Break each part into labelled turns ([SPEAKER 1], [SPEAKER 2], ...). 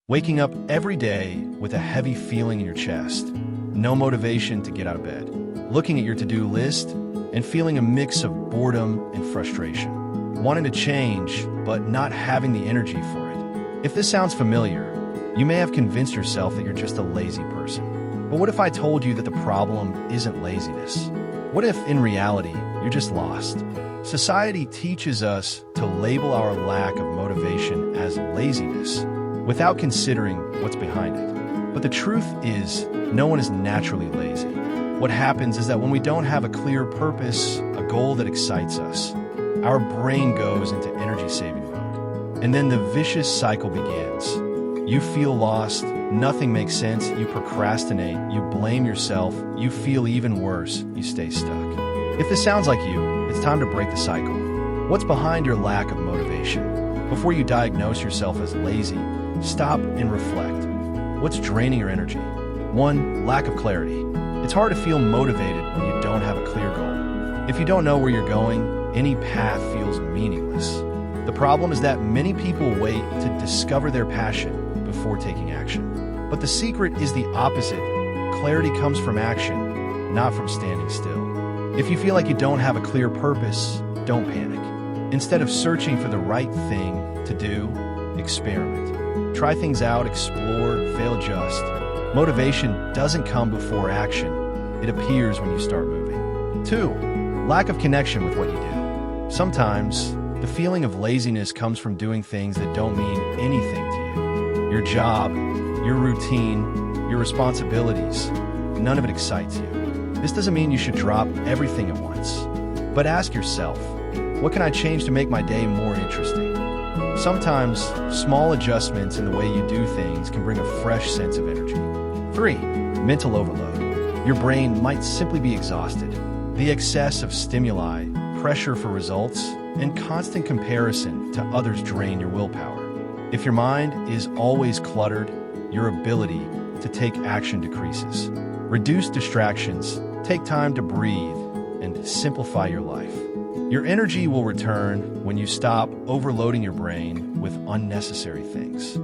[SPEAKER 1] Waking up every day with a heavy feeling in your chest, no motivation to get out of bed, looking at your to-do list and feeling a mix of boredom and frustration, wanting to change but not having the energy for it. If this sounds familiar, you may have convinced yourself that you're just a lazy person. But what if I told you that the problem isn't laziness? What if, in reality, you're just lost? Society teaches us to label our lack of motivation as laziness without considering what's behind it. But the truth is, no one is naturally lazy. What happens is that when we don't have a clear purpose, a goal that excites us, our brain goes into energy-saving mode. And then the vicious cycle begins. You feel lost, nothing makes sense, you procrastinate, you blame yourself, you feel even worse, you stay stuck. If this sounds like you, it's time to break the cycle. What's behind your lack of motivation? Before you diagnose yourself as lazy, stop and reflect. What's draining your energy? 1. Lack of clarity. It's hard to feel motivated when you don't have a clear goal. If you don't know where you're going, any path feels meaningless. The problem is that many people wait to discover their passion before taking action. But the secret is the opposite. Clarity comes from action, not from standing still. If you feel like you don't have a clear purpose, don't panic. Instead of searching for the right thing to do, experiment. Try things out, explore, fail, adjust. Motivation doesn't come before action. It appears when you start moving. 2. Lack of connection with what you do. Sometimes, the feeling of laziness comes from doing things that don't mean anything to you. Your job, your routine, your responsibilities, none of it excites you. This doesn't mean you should drop everything at once. But ask yourself, what can I change to make my day more interesting? Sometimes, small adjustments in the way you do things can bring a fresh sense of energy. 3. Mental overload. Your brain might simply be exhausted. The excess of stimuli, pressure for results, and constant comparison to others drain your willpower. If your mind is always cluttered, your ability to take action decreases. Reduce distractions, take time to breathe, and simplify your life. Your energy will return when you stop overloading your brain with unnecessary things.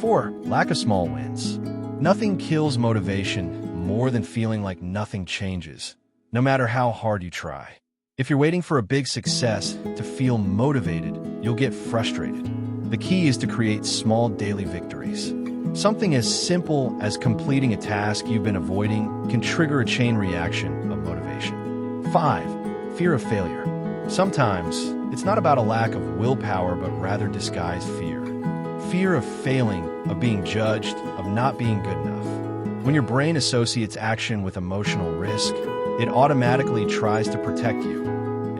[SPEAKER 1] 4. Lack of small wins. Nothing kills motivation more than feeling like nothing changes, no matter how hard you try. If you're waiting for a big success to feel motivated, you'll get frustrated. The key is to create small daily victories. Something as simple as completing a task you've been avoiding can trigger a chain reaction of motivation. 5. Fear of failure. Sometimes, it's not about a lack of willpower, but rather disguised fear. Fear of failing, of being judged, of not being good enough. When your brain associates action with emotional risk, it automatically tries to protect you.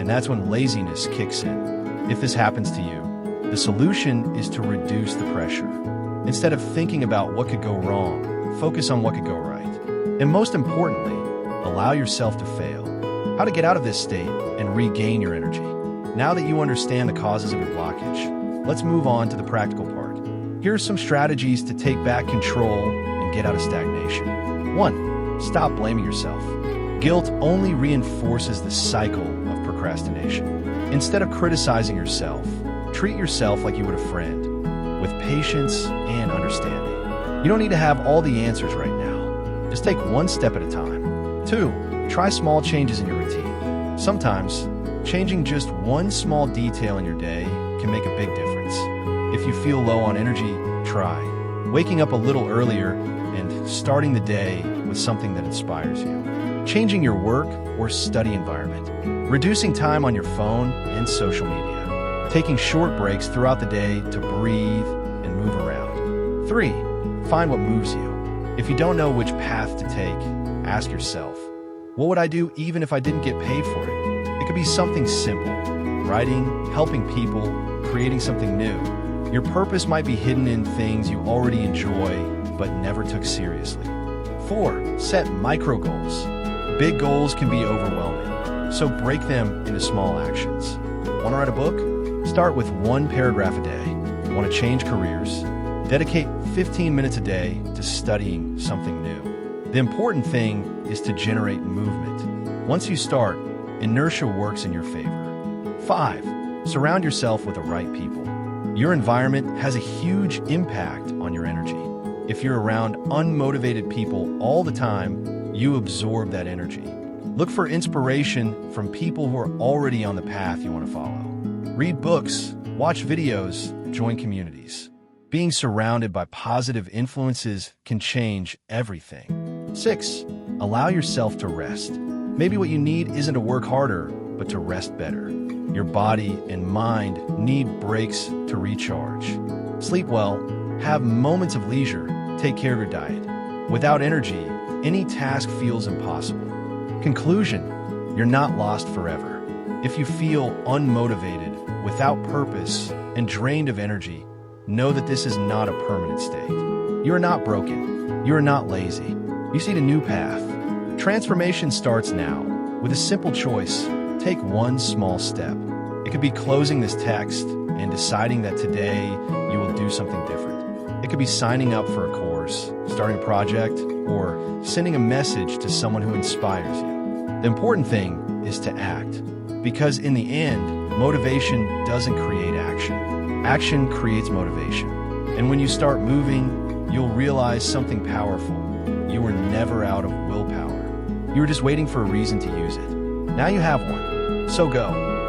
[SPEAKER 1] And that's when laziness kicks in. If this happens to you, the solution is to reduce the pressure. Instead of thinking about what could go wrong, focus on what could go right. And most importantly, allow yourself to fail. How to get out of this state and regain your energy. Now that you understand the causes of your blockage, let's move on to the practical part. Here are some strategies to take back control and get out of stagnation. 1. Stop blaming yourself. Guilt only reinforces the cycle of procrastination. Instead of criticizing yourself, treat yourself like you would a friend, with patience and understanding. You don't need to have all the answers right now. Just take one step at a time. 2. Try small changes in your routine. Sometimes, changing just one small detail in your day can make a big difference. If you feel low on energy, try waking up a little earlier and starting the day with something that inspires you. Changing your work or study environment. Reducing time on your phone and social media. Taking short breaks throughout the day to breathe and move around. 3. Find what moves you. If you don't know which path to take, ask yourself, what would I do even if I didn't get paid for it? It could be something simple. Writing, helping people, creating something new. Your purpose might be hidden in things you already enjoy but never took seriously. 4. Set micro goals. Big goals can be overwhelming, so break them into small actions. Want to write a book? Start with one paragraph a day. Want to change careers? Dedicate 15 minutes a day to studying something new. The important thing is to generate movement. Once you start, inertia works in your favor. 5. Surround yourself with the right people. Your environment has a huge impact on your energy. If you're around unmotivated people all the time, you absorb that energy. Look for inspiration from people who are already on the path you want to follow. Read books, watch videos, join communities. Being surrounded by positive influences can change everything. 6. Allow yourself to rest. Maybe what you need isn't to work harder, but to rest better. Your body and mind need breaks to recharge. Sleep well, have moments of leisure, take care of your diet. Without energy, any task feels impossible. Conclusion: you're not lost forever. If you feel unmotivated, without purpose, and drained of energy, know that this is not a permanent state. You are not broken. You are not lazy. You see a new path. Transformation starts now. With a simple choice, take one small step. It could be closing this text and deciding that today you will do something different. It could be signing up for a course, starting a project, or sending a message to someone who inspires you. The important thing is to act, because in the end, motivation doesn't create action. Action creates motivation. And when you start moving, you'll realize something powerful. You were never out of willpower. You were just waiting for a reason to use it. Now you have one. So go.